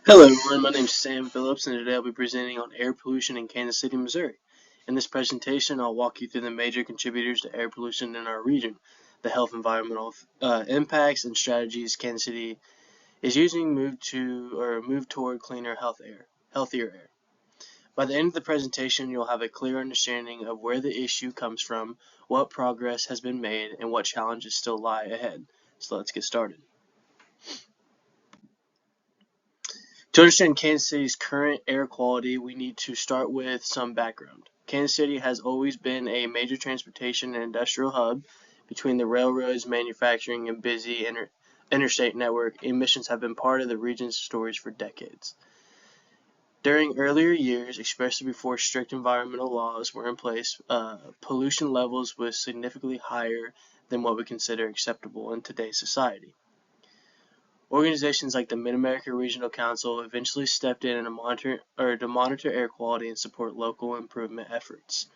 Hello everyone, my name is Sam Phillips and today I'll be presenting on air pollution in Kansas City, Missouri. In this presentation, I'll walk you through the major contributors to air pollution in our region, the health environmental impacts and strategies Kansas City is using move toward cleaner healthier air. By the end of the presentation, you'll have a clear understanding of where the issue comes from, what progress has been made, and what challenges still lie ahead. So let's get started. To understand Kansas City's current air quality, we need to start with some background. Kansas City has always been a major transportation and industrial hub. Between the railroads, manufacturing, and busy interstate network, emissions have been part of the region's stories for decades. During earlier years, especially before strict environmental laws were in place, pollution levels was significantly higher than what we consider acceptable in today's society. Organizations like the Mid-America Regional Council eventually stepped in to monitor air quality and support local improvement efforts.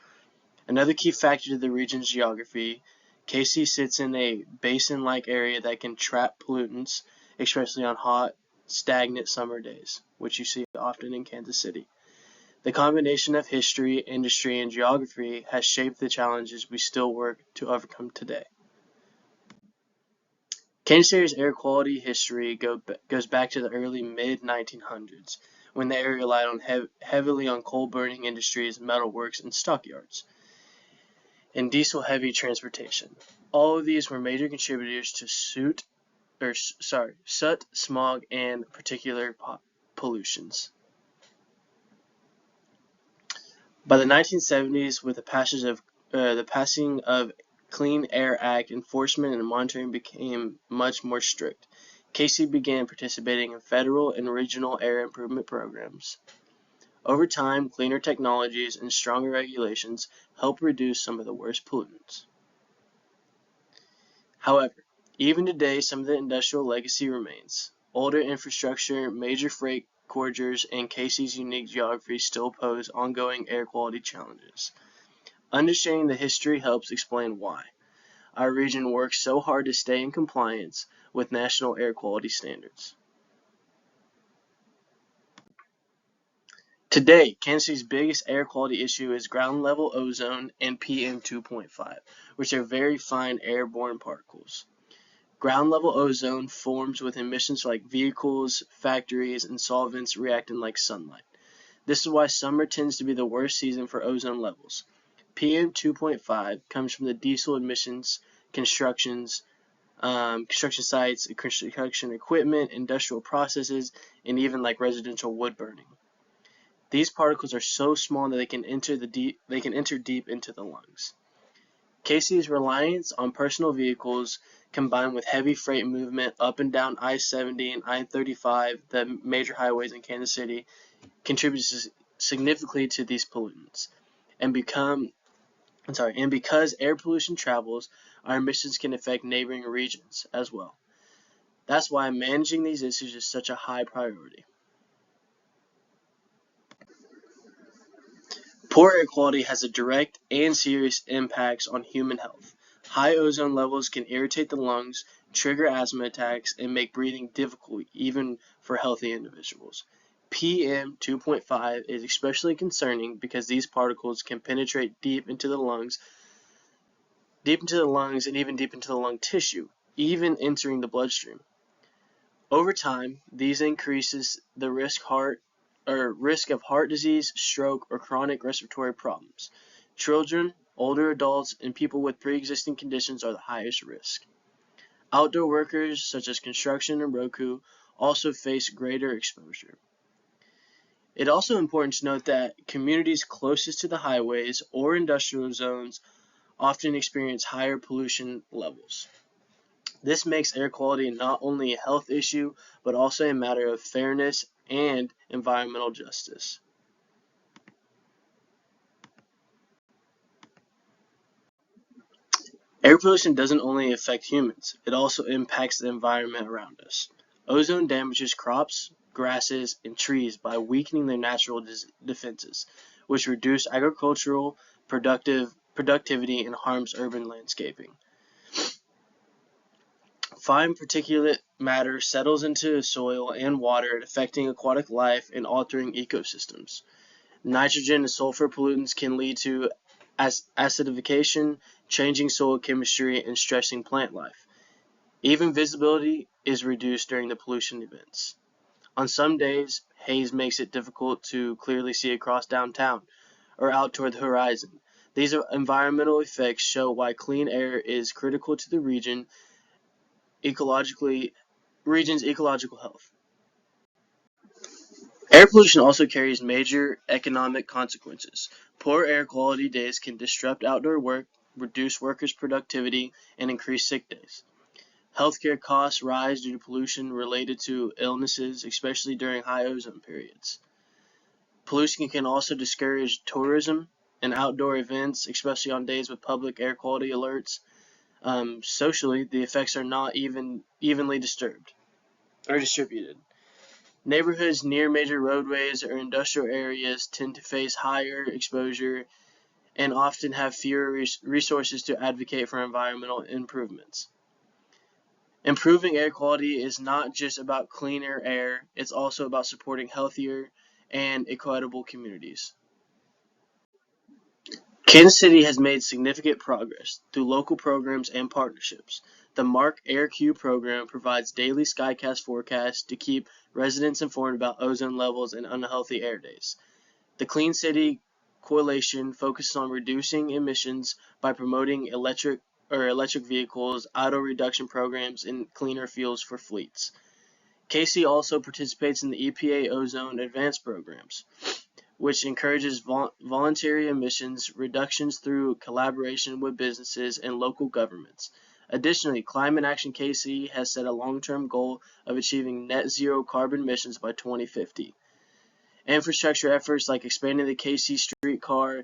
Another key factor to the region's geography, KC sits in a basin-like area that can trap pollutants, especially on hot, stagnant summer days, which you see often in Kansas City. The combination of history, industry, and geography has shaped the challenges we still work to overcome today. Kansas City's air quality history goes back to the early mid-1900s, when the area relied heavily on coal-burning industries, metalworks, and stockyards, and diesel-heavy transportation. All of these were major contributors to soot, smog, and particular pollutions. By the 1970s, with the passing of Clean Air Act, enforcement and monitoring became much more strict. KC began participating in federal and regional air improvement programs. Over time, cleaner technologies and stronger regulations helped reduce some of the worst pollutants. However, even today, some of the industrial legacy remains. Older infrastructure, major freight corridors, and KC's unique geography still pose ongoing air quality challenges. Understanding the history helps explain why our region works so hard to stay in compliance with national air quality standards. Today, Kansas City's biggest air quality issue is ground level ozone and PM 2.5, which are very fine airborne particles. Ground level ozone forms with emissions like vehicles, factories, and solvents reacting like sunlight. This is why summer tends to be the worst season for ozone levels. PM 2.5 comes from the diesel emissions, construction sites, construction equipment, industrial processes, and even like residential wood burning. These particles are so small that they can enter deep into the lungs. KC's reliance on personal vehicles combined with heavy freight movement up and down I-70 and I-35, the major highways in Kansas City, contributes significantly to these pollutants. And because air pollution travels, our emissions can affect neighboring regions as well. That's why managing these issues is such a high priority. Poor air quality has a direct and serious impacts on human health. High ozone levels can irritate the lungs, trigger asthma attacks, and make breathing difficult even for healthy individuals. PM 2.5 is especially concerning because these particles can penetrate deep into the lungs and even deep into the lung tissue, even entering the bloodstream. Over time, these increases the risk of heart disease, stroke, or chronic respiratory problems. Children, older adults, and people with pre-existing conditions are the highest risk. Outdoor workers, such as construction and Roku, also face greater exposure. It's also important to note that communities closest to the highways or industrial zones often experience higher pollution levels. This makes air quality not only a health issue, but also a matter of fairness and environmental justice. Air pollution doesn't only affect humans, it also impacts the environment around us. Ozone damages crops, grasses, and trees by weakening their natural defenses, which reduce agricultural productivity and harms urban landscaping. Fine particulate matter settles into soil and water, affecting aquatic life and altering ecosystems. Nitrogen and sulfur pollutants can lead to acidification, changing soil chemistry, and stressing plant life. Even visibility is reduced during the pollution events. On some days, haze makes it difficult to clearly see across downtown or out toward the horizon. These environmental effects show why clean air is critical to the region's ecological health. Air pollution also carries major economic consequences. Poor air quality days can disrupt outdoor work, reduce workers' productivity, and increase sick days. Healthcare costs rise due to pollution related to illnesses, especially during high ozone periods. Pollution can also discourage tourism and outdoor events, especially on days with public air quality alerts. Socially, the effects are not evenly distributed. Neighborhoods near major roadways or industrial areas tend to face higher exposure and often have fewer resources to advocate for environmental improvements. Improving air quality is not just about cleaner air, it's also about supporting healthier and equitable communities. Kansas City has made significant progress through local programs and partnerships. The MARC AirQ program provides daily skycast forecasts to keep residents informed about ozone levels and unhealthy air days. The Clean City Coalition focuses on reducing emissions by promoting electric vehicles, auto reduction programs, and cleaner fuels for fleets. KC also participates in the EPA Ozone Advanced programs, which encourages voluntary emissions reductions through collaboration with businesses and local governments. Additionally, Climate Action KC has set a long-term goal of achieving net zero carbon emissions by 2050. Infrastructure efforts like expanding the KC streetcar,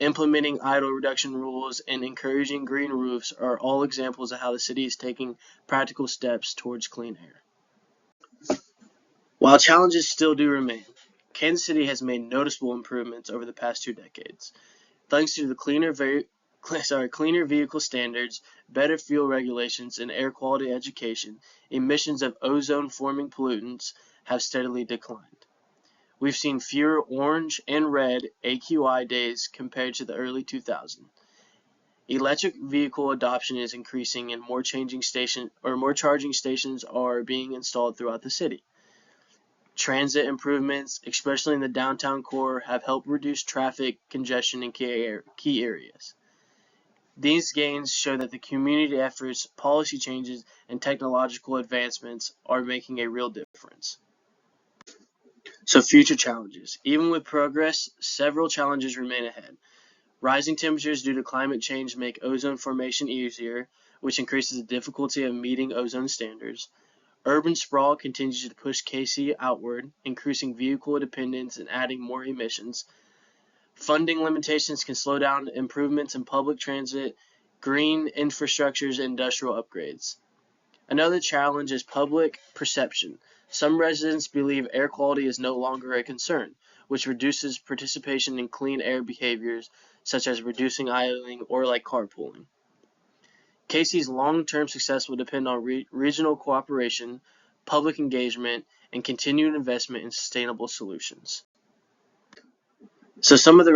implementing idle reduction rules, and encouraging green roofs are all examples of how the city is taking practical steps towards clean air. While challenges still do remain, Kansas City has made noticeable improvements over the past 2 decades. Thanks to the cleaner vehicle standards, better fuel regulations, and air quality education, emissions of ozone-forming pollutants have steadily declined. We've seen fewer orange and red AQI days compared to the early 2000s. Electric vehicle adoption is increasing and more charging stations are being installed throughout the city. Transit improvements, especially in the downtown core, have helped reduce traffic congestion in key areas. These gains show that the community efforts, policy changes, and technological advancements are making a real difference. So future challenges. Even with progress, several challenges remain ahead. Rising temperatures due to climate change make ozone formation easier, which increases the difficulty of meeting ozone standards. Urban sprawl continues to push KC outward, increasing vehicle dependence and adding more emissions. Funding limitations can slow down improvements in public transit, green infrastructures, and industrial upgrades. Another challenge is public perception. Some residents believe air quality is no longer a concern, which reduces participation in clean air behaviors such as reducing idling or like carpooling. KC's long-term success will depend on regional cooperation, public engagement, and continued investment in sustainable solutions. So some of the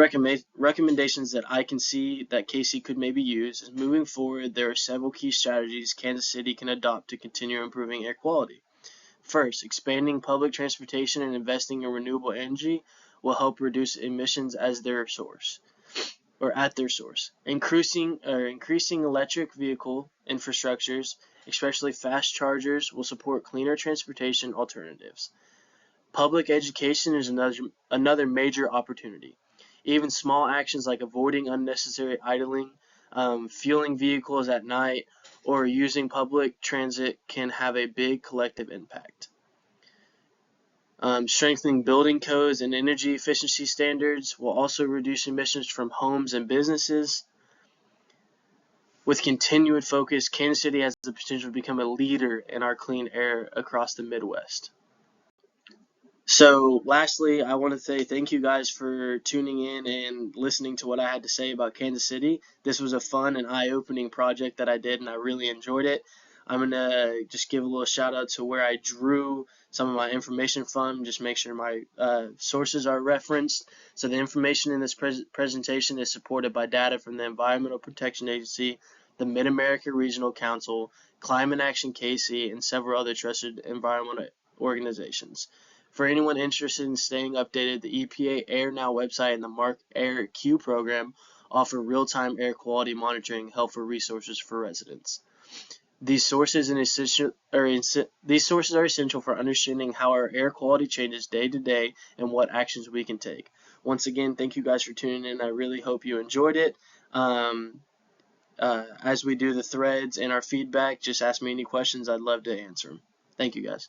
recommendations that I can see that KC could maybe use is moving forward, there are several key strategies Kansas City can adopt to continue improving air quality. First, expanding public transportation and investing in renewable energy will help reduce emissions at their source. Increasing electric vehicle infrastructures, especially fast chargers, will support cleaner transportation alternatives. Public education is another major opportunity. Even small actions like avoiding unnecessary idling, fueling vehicles at night, or using public transit can have a big collective impact. Strengthening building codes and energy efficiency standards will also reduce emissions from homes and businesses. With continued focus, Kansas City has the potential to become a leader in our clean air across the Midwest. So lastly, I want to say thank you guys for tuning in and listening to what I had to say about Kansas City. This was a fun and eye-opening project that I did, and I really enjoyed it. I'm going to just give a little shout out to where I drew some of my information from, just make sure my sources are referenced. So the information in this presentation is supported by data from the Environmental Protection Agency, the Mid-America Regional Council, Climate Action KC, and several other trusted environmental organizations. For anyone interested in staying updated, the EPA Air Now website and the Mark Air Q program offer real-time air quality monitoring helpful resources for residents. These sources are essential for understanding how our air quality changes day to day and what actions we can take. Once again, thank you guys for tuning in. I really hope you enjoyed it. As we do the threads and our feedback, just ask me any questions. I'd love to answer them. Thank you guys.